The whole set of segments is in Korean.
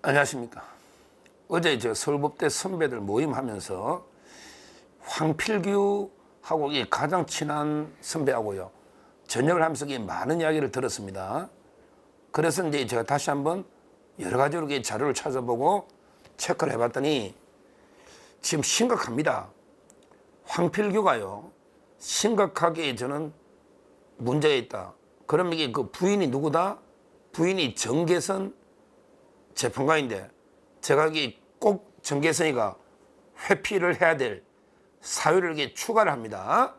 안녕하십니까. 어제 서울법대 선배들 모임하면서 황필규하고 가장 친한 선배하고요, 저녁을 하면서 많은 이야기를 들었습니다. 그래서 이제 제가 다시 한번 여러 가지로 자료를 찾아보고 체크를 해봤더니 지금 심각합니다. 황필규가요, 심각하게 저는 문제가 있다. 그럼 이게 그 부인이 누구다? 부인이 정계선 재판관인데, 제가 이게 꼭 정계선이가 회피를 해야 될 사유를 이게 추가를 합니다.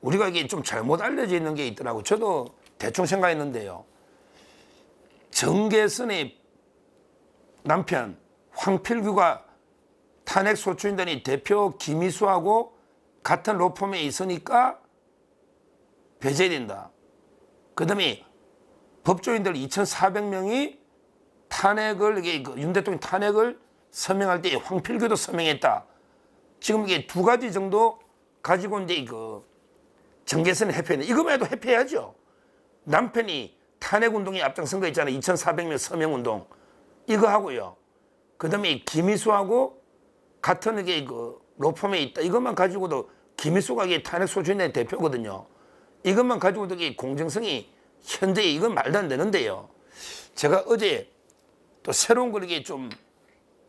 우리가 이게 좀 잘못 알려져 있는 게 있더라고. 저도 대충 생각했는데요, 정계선의 남편 황필규가 탄핵 소추인단이 대표 김희수하고 같은 로펌에 있으니까 배제된다. 그 다음에 법조인들 2,400명이 탄핵을, 윤 대통령 탄핵을 서명할 때 황필규도 서명했다. 지금 이게 두 가지 정도 가지고 이제 정계선 회피했는데, 이거만 해도 회피해야죠. 남편이 탄핵 운동에 앞장선 거 있잖아요. 2,400명 서명 운동. 이거 하고요. 그 다음에 김희수하고 같은 로펌에 있다. 이것만 가지고도, 김희수가 탄핵 소추인단의 대표거든요. 이것만 가지고도 공정성이 현재 이건 말도 안 되는데요. 제가 어제 또 새로운 걸 좀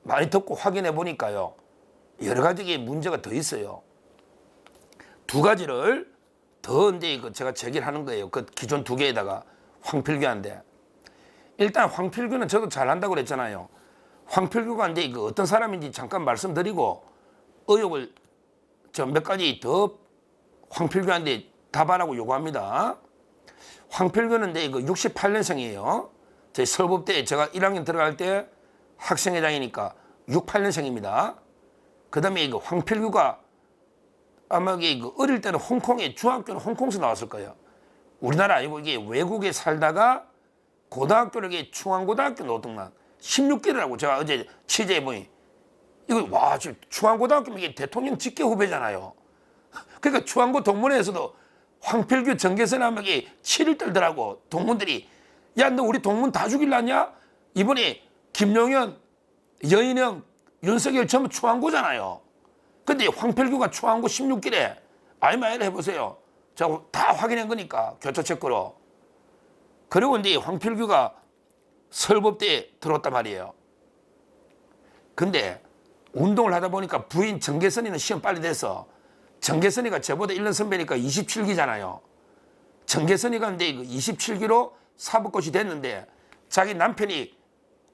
많이 듣고 확인해 보니까요, 여러 가지 문제가 더 있어요. 두 가지를 더 이제 제가 제기를 하는 거예요. 그 기존 두 개에다가 황필규한테. 일단 황필규는 저도 잘 안다고 그랬잖아요. 황필규가 이제 어떤 사람인지 잠깐 말씀드리고 의혹을 몇 가지 더 황필규한테 답안하고 요구합니다. 황필규는 이제 68년생이에요. 저희 서울법대에 제가 1학년 들어갈 때 학생회장이니까 68년생입니다. 그 다음에 황필규가 아마 어릴 때는 홍콩에, 중학교는 홍콩에서 나왔을 거예요. 우리나라 아니고 외국에 살다가 고등학교를 충안고등학교 노동란 16기라고 제가 어제 취재해 보니, 이거 와, 지금 충안고등학교 이게 대통령 직계 후배잖아요. 그러니까 충안고 동문회에서도 황필규 정계선 함에게 치를 떨더라고. 동문들이, 야, 너 우리 동문 다 죽일라냐? 이번에 김용현, 여인영, 윤석열 전부 충안고잖아요. 근데 황필규가 충안고 16길에 아이마일 해보세요. 제가 다 확인한 거니까, 교토체크로. 그리고 이제 황필규가 서울법대에 들어왔단 말이에요. 근데 운동을 하다 보니까 부인 정계선이는 시험 빨리 돼서, 정계선이가 저보다 1년 선배니까 27기잖아요. 정계선이가 근데 27기로 사법고시 됐는데, 자기 남편이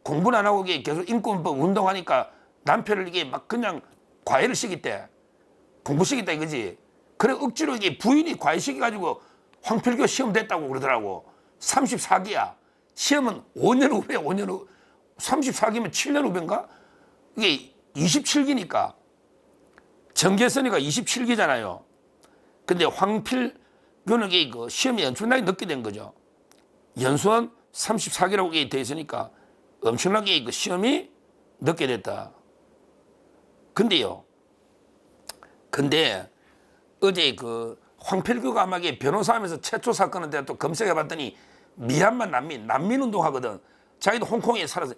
공부는 안 하고 계속 인권법 운동하니까 남편을 막 그냥 과외를 시켰대. 공부 시켰다 이거지. 그래 억지로 부인이 과외 시켜가지고 황필규 시험 됐다고 그러더라고. 34기야. 시험은 5년 후에 5년 후. 34기면 7년 후인가? 이게 27기니까. 정계선이가 27기잖아요. 근데 황필규는 시험이 엄청나게 늦게 된 거죠. 연수원 34기라고 돼 있으니까 엄청나게 시험이 늦게 됐다. 근데 어제 황필규가 아마 변호사 하면서 최초 사건은 내가 또 검색해 봤더니 미얀마 난민 운동 하거든. 자기도 홍콩에 살아서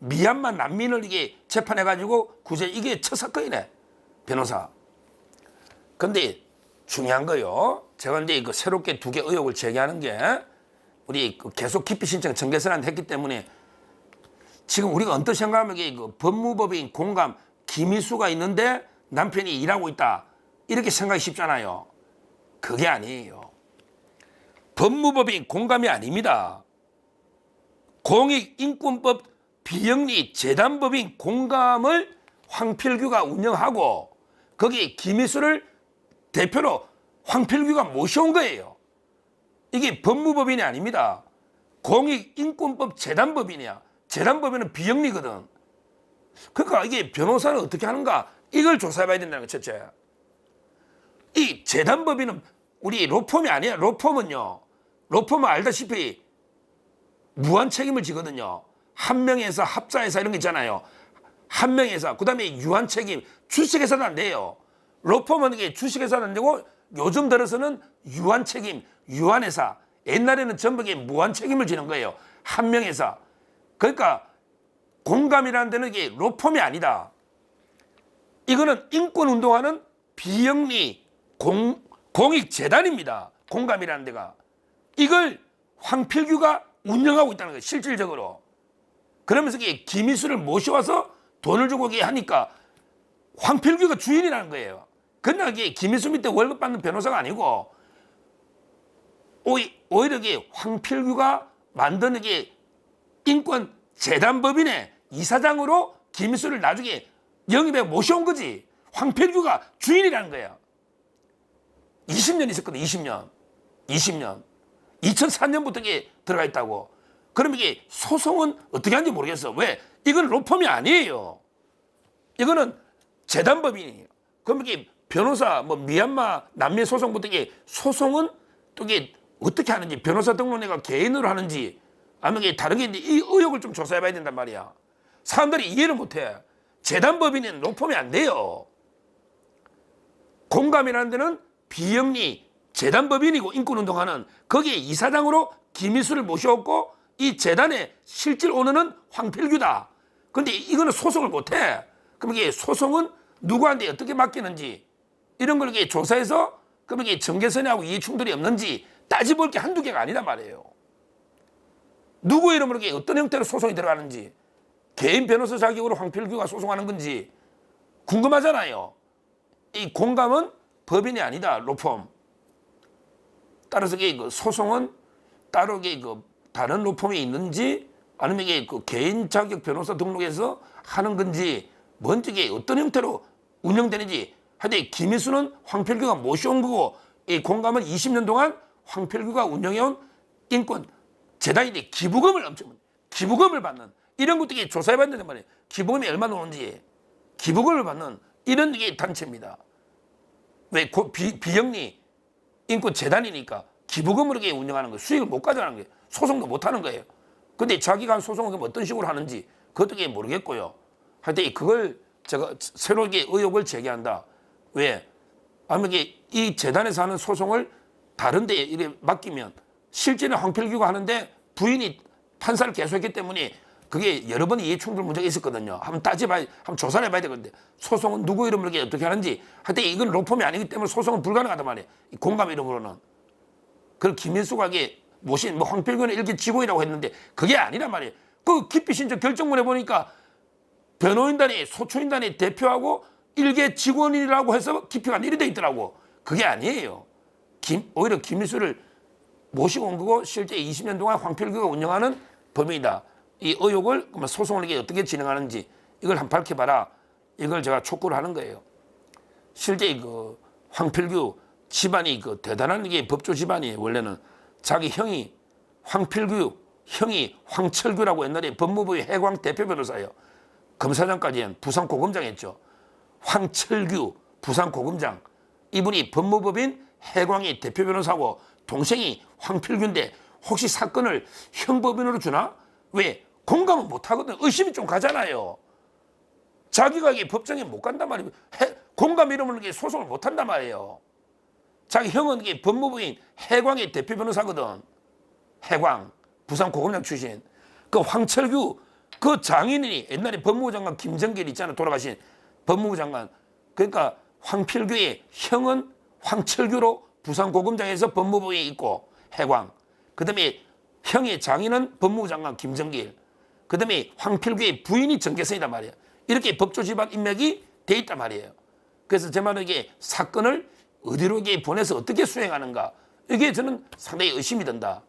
미얀마 난민을 재판해 가지고 구제, 이게 첫 사건이네. 변호사. 근데 중요한 거요, 제가 이제 새롭게 두 개 의혹을 제기하는 게, 우리 계속 기피 신청 정계선한테 했기 때문에 지금 우리가 언뜻 생각하면 법무법인 공감 김희수가 있는데 남편이 일하고 있다, 이렇게 생각이 쉽잖아요. 그게 아니에요. 법무법인 공감이 아닙니다. 공익인권법 비영리 재단법인 공감을 황필규가 운영하고, 거기 김희수를 대표로 황필규가 모셔온 거예요. 이게 법무법인이 아닙니다. 공익인권법 재단법인이야. 재단법인은 비영리거든. 그러니까 이게 변호사는 어떻게 하는가, 이걸 조사해봐야 된다는 거 첫째. 이 재단법인은 우리 로펌이 아니야. 로펌은요, 로펌은 알다시피 무한 책임을 지거든요. 한 명에서 합사회사 이런 거 있잖아요. 한 명에서, 그 다음에 유한 책임, 주식회사도 안 돼요. 로펌은 이게 주식회사도 안 되고, 요즘 들어서는 유한 책임, 유한회사. 옛날에는 전부 무한 책임을 지는 거예요. 한 명에서. 그러니까 공감이라는 데는 이게 로펌이 아니다. 이거는 인권운동하는 비영리 공익재단입니다. 공감이라는 데가. 이걸 황필규가 운영하고 있다는 거예요. 실질적으로. 그러면서 이게 김희수를 모셔와서 돈을 주고 하니까 황필규가 주인이라는 거예요. 그러나 이게 김희수 밑에 월급 받는 변호사가 아니고 오히려 이게 황필규가 만드는 게 인권재단법인의 이사장으로 김희수를 나중에 영입에 모셔온 거지. 황필규가 주인이라는 거예요. 20년 있었거든. 20년. 2004년부터 이게 들어가 있다고. 그럼 이게 소송은 어떻게 하는지 모르겠어. 왜? 이건 로펌이 아니에요. 이거는 재단법인이에요. 그럼 이게 변호사, 미얀마 난민 소송부터 이게 소송은 또 이게 어떻게 하는지, 변호사 등록내가 개인으로 하는지, 아니면 이게 다른 게 있는지 이 의혹을 좀 조사해 봐야 된단 말이야. 사람들이 이해를 못 해. 재단법인은 로펌이 안 돼요. 공감이라는 데는 비영리 재단법인이고 인권운동하는 거기에 이사장으로 김희수를 모셔왔고 이 재단의 실질 오너는 황필규다. 그런데 이거는 소송을 못 해. 그럼 이게 소송은 누구한테 어떻게 맡기는지 이런 걸 이렇게 조사해서 그럼 이게 정계선하고 이해 충돌이 없는지 따져볼 게 한두 개가 아니란 말이에요. 누구 이름으로 이게 어떤 형태로 소송이 들어가는지 개인 변호사 자격으로 황필규가 소송하는 건지 궁금하잖아요. 이 공감은 법인이 아니다. 로펌. 따라서 이게 소송은 따로 이게 다른 로펌이 있는지 아니면 이게 개인 자격 변호사 등록해서 하는 건지 먼저 이게 어떤 형태로 운영되는지 하여튼 김희수는 황필규가 모셔온 거고 이 공감은 20년 동안 황필규가 운영해온 인권 재단인데 기부금을 받는 이런 것도 이게 조사해봐야 된단 말이에요. 기부금이 얼마 나오는지 기부금을 받는 이런 게 단체입니다. 왜? 비영리 인권 재단이니까 기부금으로 운영하는 거예요. 수익을 못 가져가는 거예요. 소송도 못 하는 거예요. 근데 자기가 한 소송을 어떤 식으로 하는지 그것도 모르겠고요. 하여튼 그걸 제가 새롭게 의혹을 제기한다. 왜? 아니면 이 재단에서 하는 소송을 다른 데에 이렇게 맡기면 실제는 황필규가 하는데 부인이 판사를 계속했기 때문에 그게 여러 번 이해충돌 문제가 있었거든요. 한번 한번 조사를 해봐야 되거든요. 소송은 누구 이름으로 어떻게 하는지. 하여튼 이건 로펌이 아니기 때문에 소송은 불가능하단 말이에요. 공감 이름으로는. 그걸 김민수가 모신 황필규는 일개 직원이라고 했는데 그게 아니란 말이에요. 그 기피 신청 결정문에 보니까 변호인단이 소초인단이 대표하고 일개 직원이라고 해서 기피가 이래 돼 있더라고. 그게 아니에요. 오히려 김민수를 모시고 온 거고 실제 20년 동안 황필규가 운영하는 법인이다. 이 의혹을 소송을 어떻게 진행하는지 이걸 한번 밝혀봐라. 이걸 제가 촉구를 하는 거예요. 실제 황필규 집안이 대단한 법조 집안이에요. 원래는 자기 형이 황필규, 형이 황철규라고 옛날에 법무부의 해광 대표 변호사예요. 검사장까지 한 부산 고검장 했죠. 황철규 부산 고검장. 이분이 법무법인 해광의 대표 변호사고 동생이 황필규인데 혹시 사건을 형 법인으로 주나? 왜? 공감은 못하거든. 의심이 좀 가잖아요. 자기가 법정에 못 간단 말이에요. 공감 이름으로 소송을 못한단 말이에요. 자기 형은 법무부인 해광의 대표 변호사거든. 해광 부산 고검장 출신. 그 황철규 그 장인이 옛날에 법무부 장관 김정길 있잖아. 돌아가신 법무부 장관. 그러니까 황필규의 형은 황철규로 부산 고검장에서 법무부에 있고 해광. 그다음에 형의 장인은 법무부 장관 김정길. 그다음에 황필규의 부인이 정계선이란 말이에요. 이렇게 법조 집안 인맥이 돼 있단 말이에요. 그래서 제 말은 사건을 어디로 보내서 어떻게 수행하는가 이게 저는 상당히 의심이 든다.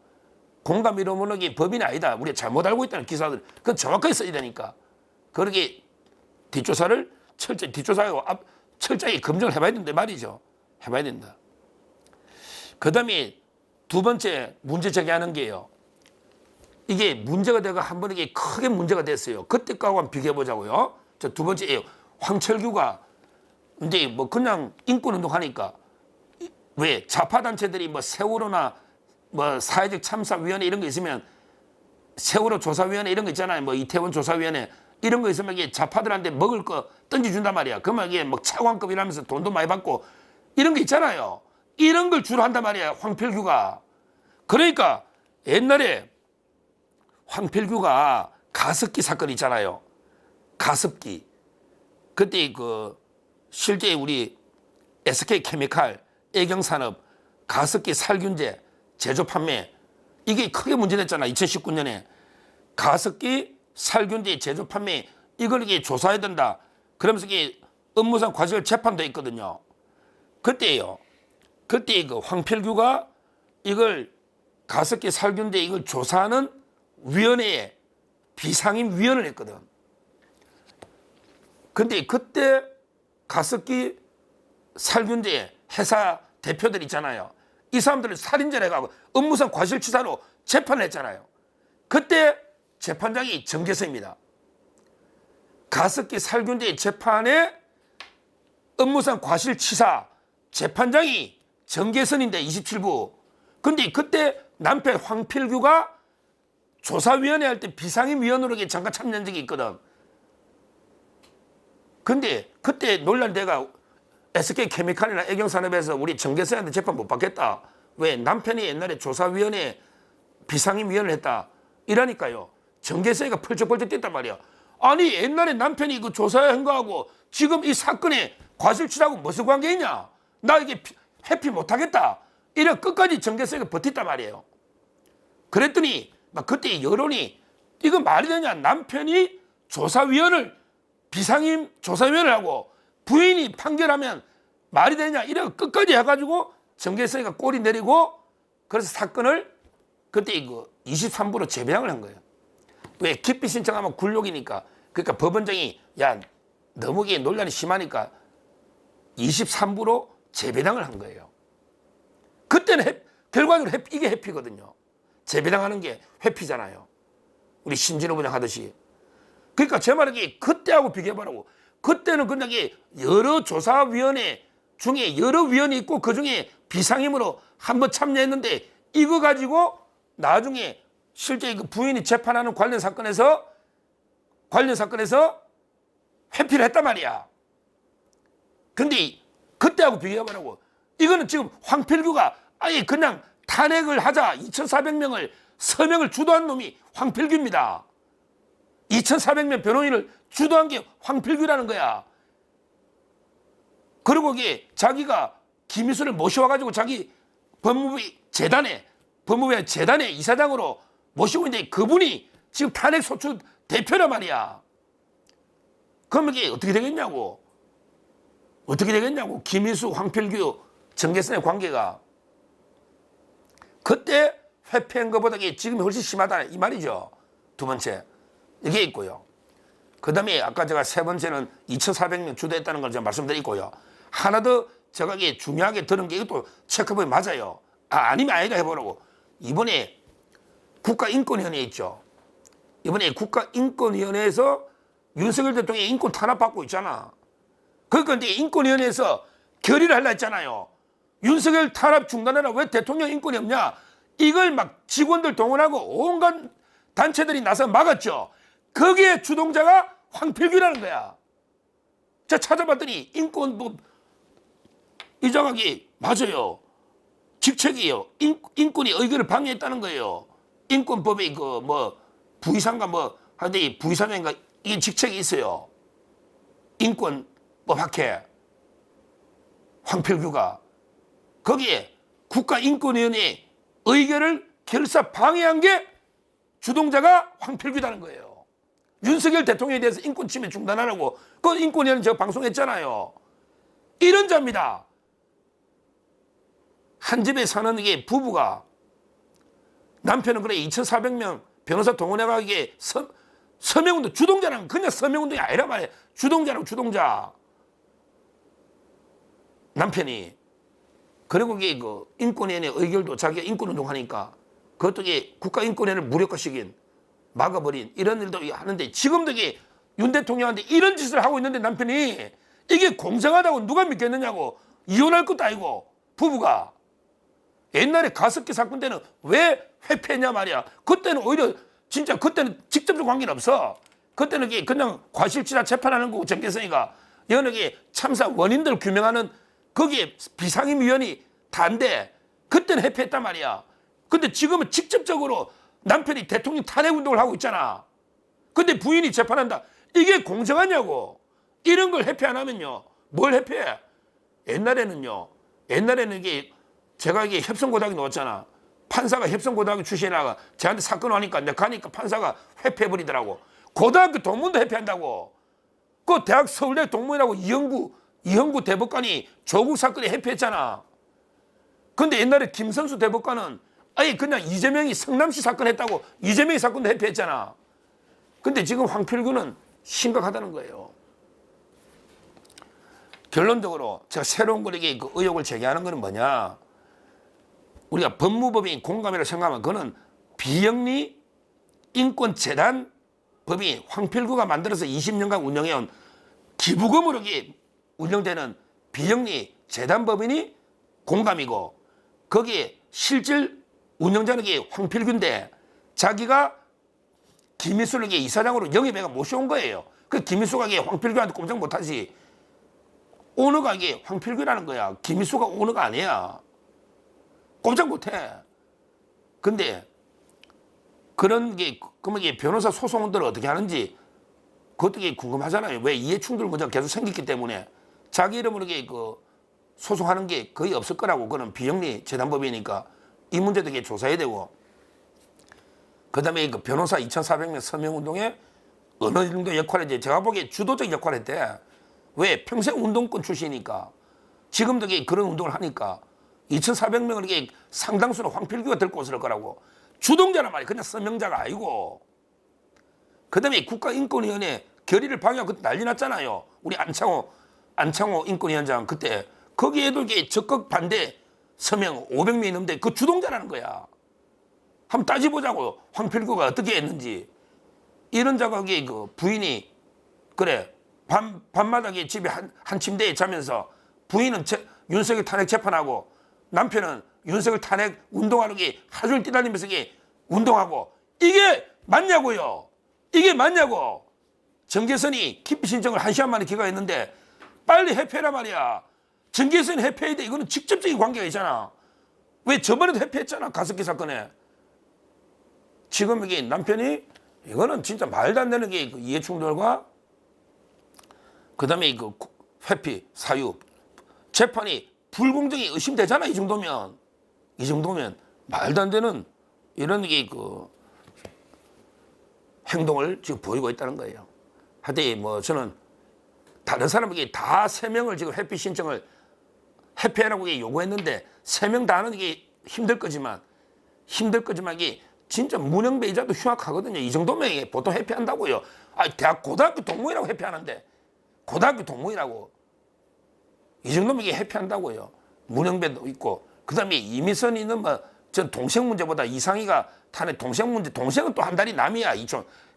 공감 이름으로 법인이 아니다. 우리가 잘못 알고 있다는 기사들 그건 정확하게 써야 되니까 그렇게 뒷조사를 뒷조사하고 철저히 검증을 해봐야 된다 말이죠. 해봐야 된다. 그다음에 두 번째 문제 제기하는 게요. 이게 문제가 되고 한 번 크게 문제가 됐어요. 그때하고 한번 비교해 보자고요. 저 두 번째예요. 황철규가 근데 그냥 인권운동 하니까 왜 좌파 단체들이 세월호나 사회적 참사위원회 이런 거 있으면 세월호 조사위원회 이런 거 있잖아요. 이태원 조사위원회 이런 거 있으면 이게 좌파들한테 먹을 거 던져준단 말이야. 그러면 이게 차관급이라면서 돈도 많이 받고 이런 거 있잖아요. 이런 걸 주로 한단 말이야. 황필규가. 그러니까 옛날에 황필규가 가습기 사건 있잖아요. 가습기. 그때 그 실제 우리 SK케미칼, 애경산업 가습기 살균제 제조 판매 이게 크게 문제됐잖아. 2019년에 가습기 살균제 제조 판매 이걸 이게 조사해야 된다. 그러면서 이게 업무상 과실 재판도 있거든요. 그때요. 그때 그 황필규가 이걸 가습기 살균제 이걸 조사하는 위원회에 비상임 위원을 했거든. 근데 그때 가습기 살균제 회사 대표들 있잖아요. 이 사람들을 살인죄를 해가고 업무상 과실치사로 재판을 했잖아요. 그때 재판장이 정계서입니다. 가습기 살균제 재판에 업무상 과실치사 재판장이 정계선인데 27부. 근데 그때 남편 황필규가 조사위원회 할 때 비상임위원으로 잠깐 참여한 적이 있거든. 근데 그때 논란대가 SK케미칼이나 애경산업에서 우리 정계선한테 재판 못 받겠다. 왜? 남편이 옛날에 조사위원회 비상임위원을 했다. 이러니까요. 정계선이가 펄쩍펄쩍 뛰었단 말이야. 아니 옛날에 남편이 그 조사한 거하고 지금 이 사건에 과실치사하고 무슨 관계 있냐. 나 이게 회피 못하겠다. 이래 끝까지 정계선이가 버텼단 말이에요. 그랬더니 막 그때 여론이 이거 말이 되냐. 남편이 조사위원을 비상임 조사위원을 하고 부인이 판결하면 말이 되냐. 이래 끝까지 해가지고 정계선이가 꼬리 내리고 그래서 사건을 그때 이거 23부로 재배양을 한 거예요. 왜? 기피 신청하면 굴욕이니까. 그러니까 법원장이 야 너무 이게 논란이 심하니까 23부로 재배당을 한 거예요. 그때는 결과적으로 이게 회피거든요. 재배당하는 게 회피잖아요. 우리 신진호 부장 하듯이. 그러니까 제 말은 그때하고 비교해보라고. 그때는 그냥 여러 조사위원회 중에 여러 위원이 있고 그중에 비상임으로 한번 참여했는데 이거 가지고 나중에 실제 그 부인이 재판하는 관련 사건에서 회피를 했단 말이야. 근데 그때하고 비교해보라고. 이거는 지금 황필규가 아예 그냥 탄핵을 하자 2,400명을 서명을 주도한 놈이 황필규입니다. 2,400명 변호인을 주도한 게 황필규라는 거야. 그리고 이게 자기가 김희수를 모셔와가지고 자기 법무부 재단의 이사장으로 모시고 있는데 그분이 지금 탄핵 소추 대표란 말이야. 그럼 이게 어떻게 되겠냐고. 김희수, 황필규, 정계선의 관계가. 그때 회피한 것보다 지금이 훨씬 심하다 이 말이죠. 두 번째. 이게 있고요. 그 다음에 아까 제가 세 번째는 2,400명 주도했다는 걸 제가 말씀드리고요. 하나 더 제가 중요하게 들은 게 이것도 체크해보면 맞아요. 아니면 아니다 해보라고. 이번에 국가인권위원회 있죠. 이번에 국가인권위원회에서 윤석열 대통령이 인권 탄압받고 있잖아. 그러니까 이제 인권위원회에서 결의를 하려 했잖아요. 윤석열 탄압 중단해라. 왜 대통령 인권이 없냐. 이걸 막 직원들 동원하고 온갖 단체들이 나서 막았죠. 거기에 주동자가 황필규라는 거야. 제가 찾아봤더니 인권법 이장하기 맞아요. 직책이에요. 인권이 의결을 방해했다는 거예요. 인권법에 부의사인가 하는데 부의사장인가 이게 직책이 있어요. 인권법 학회 황필규가 거기에 국가인권위원회 의결을 결사 방해한 게 주동자가 황필규라는 거예요. 윤석열 대통령에 대해서 인권 침해 중단하라고 그 인권위원회 제가 방송했잖아요. 이런 자입니다. 한 집에 사는 이게 부부가 남편은 그래 2,400명 변호사 동원해가 이게 서명운동 주동자랑 그냥 서명운동이 아니라 말이야. 주동자랑 주동자. 남편이 그리고 이게 그 인권위원회 의결도 자기가 인권운동 하니까 그것도 이게 국가인권위원회를 무력화시킨 막아버린 이런 일도 하는데 지금도 이게 윤 대통령한테 이런 짓을 하고 있는데 남편이 이게 공정하다고 누가 믿겠느냐고. 이혼할 것도 아니고 부부가. 옛날에 가습기 사건 때는 왜 회피했냐 말이야. 그때는 오히려 진짜 그때는 직접적 관계는 없어. 그때는 이게 그냥 과실치사 재판하는 거고 정계선이가 여기 참사 원인들 규명하는 거기에 비상임위원이 다인데 그때는 회피했단 말이야. 근데 지금은 직접적으로 남편이 대통령 탄핵 운동을 하고 있잖아. 근데 부인이 재판한다. 이게 공정하냐고. 이런 걸 회피 안 하면요. 뭘 회피해? 옛날에는 이게 제가 이게 협성고등학교 나왔잖아. 판사가 협성고등학교 출신이라가 저한테 사건 하니까 내가 가니까 판사가 회피해버리더라고. 고등학교 동문도 회피한다고. 그 대학 서울대 동문이라고 이형구 대법관이 조국 사건에 회피했잖아. 근데 옛날에 김선수 대법관은 아예 그냥 이재명이 성남시 사건 했다고 이재명이 사건도 회피했잖아. 근데 지금 황필규는 심각하다는 거예요. 결론적으로 제가 새로운 거에게 그 의혹을 제기하는 것은 뭐냐. 우리가 법무법인 공감이라고 생각하면 그거는 비영리 인권재단 법인 황필규가 만들어서 20년간 운영해온 기부금으로 운영되는 비영리 재단법인이 공감이고 거기에 실질 운영자는 황필규인데 자기가 김일수를 이사장으로 영입해가 모셔온 거예요. 그 김일수가 황필규한테 꼼짝 못하지. 오너가 황필규라는 거야. 김일수가 오너가 아니야. 꼼짝 못해. 근데 그런 그러면 변호사 소송들을 어떻게 하는지 그것도 궁금하잖아요. 왜 이해충돌 문제가 계속 생겼기 때문에 자기 이름으로 소송하는 게 거의 없을 거라고. 그는 비영리 재단법이니까 이 문제도 조사해야 되고. 그 다음에 그 변호사 2,400명 서명운동에 어느 정도 역할을 제가 보기에 주도적 역할을 했대. 왜? 평생 운동권 출신이니까. 지금도 그런 운동을 하니까 2,400명을 상당수는 황필규가 들고 있을 거라고. 주동자란 말이야. 그냥 서명자가 아니고. 그 다음에 국가인권위원회 결의를 방해하고 그때 난리 났잖아요. 우리 안창호 인권위원장 그때. 거기에도 적극 반대 서명 500명이 넘는데 그 주동자라는 거야. 한번 따져보자고. 황필규가 어떻게 했는지. 이런 자각이 부인이 그래 밤마다 집에 한 침대에 자면서 부인은 윤석열 탄핵 재판하고 남편은 윤석열 탄핵 운동하는 게 하루 종일 뛰다니면서 운동하고 이게 맞냐고요. 이게 맞냐고. 정계선이 기피 신청을 1시간 만에 기각했는데 빨리 회피해라 말이야. 정계선 회피해야 돼. 이거는 직접적인 관계가 있잖아. 왜 저번에도 회피했잖아. 가습기 사건에. 지금 남편이 이거는 진짜 말도 안 되는 이해충돌과 그 다음에 회피, 사유, 재판이 불공정이 의심되잖아. 이 정도면 말도 안 되는 이런 행동을 지금 보이고 있다는 거예요. 하여튼 저는 다른 사람에게 다 3명을 지금 회피 신청을 회피하라고 요구했는데 3명 다 하는 게 힘들 거지만 이게 진짜 문영배이자도 흉악하거든요. 이 정도면 보통 회피한다고요. 고등학교 동문이라고 회피하는데 고등학교 동문이라고 이 정도면 회피한다고요. 문영배도 있고 그 다음에 이미선이는 전 동생 문제보다 이상희가 탄핵 동생 문제. 동생은 또 한 달이 남이야.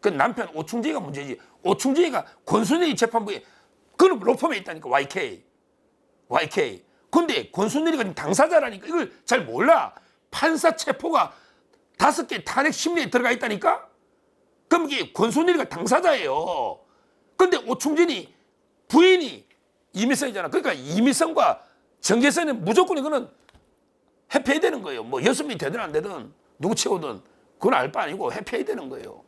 그 남편 오충진이가 문제지. 오충진이가 권순일이 재판부에 그는 로펌에 있다니까. YK. 근데 권순일이가 지금 당사자라니까 이걸 잘 몰라. 판사 체포가 5개 탄핵 심리에 들어가 있다니까. 그럼 이게 권순일이가 당사자예요. 근데 오충진이 부인이 이미선이잖아. 그러니까 이미선과 정계선은 무조건 이거는 회피해야 되는 거예요. 6명이 되든 안 되든 누구 채우든 그건 알 바 아니고 회피해야 되는 거예요.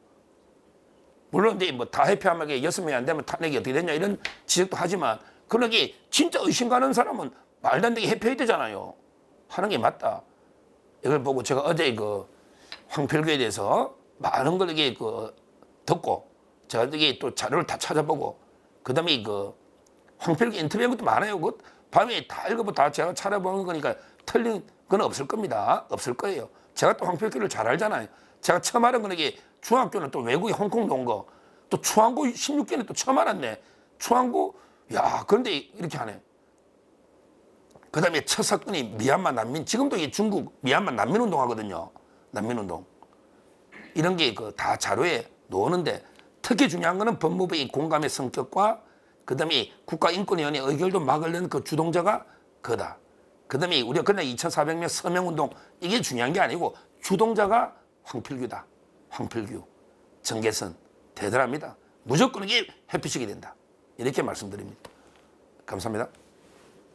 물론 이제 다 회피하면 6명이 안 되면 탄핵이 어떻게 되냐 이런 지적도 하지만 그런 게 진짜 의심 가는 사람은 말도 안 되게 회피해야 되잖아요. 하는 게 맞다. 이걸 보고 제가 어제 황필규에 대해서 많은 걸 듣고 제가 또 자료를 다 찾아보고 그 다음에 황필규 인터뷰한 것도 많아요. 밤에 다 읽어보고 다 제가 찾아보는 거니까 틀린 건 없을 겁니다. 없을 거예요. 제가 또 황필규를 잘 알잖아요. 제가 처음 알은 건 중학교는 또 외국에 홍콩 놓은 거, 또 추앙고 16개는 또 처음 알았네. 추앙고, 야, 그런데 이렇게 하네. 그 다음에 첫 사건이 미얀마 난민, 지금도 중국 미얀마 난민운동 하거든요. 난민운동. 이런 게 다 자료에 놓는데 특히 중요한 거는 법무부의 공감의 성격과 그 다음에 국가인권위원회 의결도 막으려는 그 주동자가 그다. 그 다음에 우리가 그냥 2,400명 서명운동 이게 중요한 게 아니고 주동자가 황필규다. 황필규, 정계선 대단합니다. 무조건 이게 회피식이 된다. 이렇게 말씀드립니다. 감사합니다.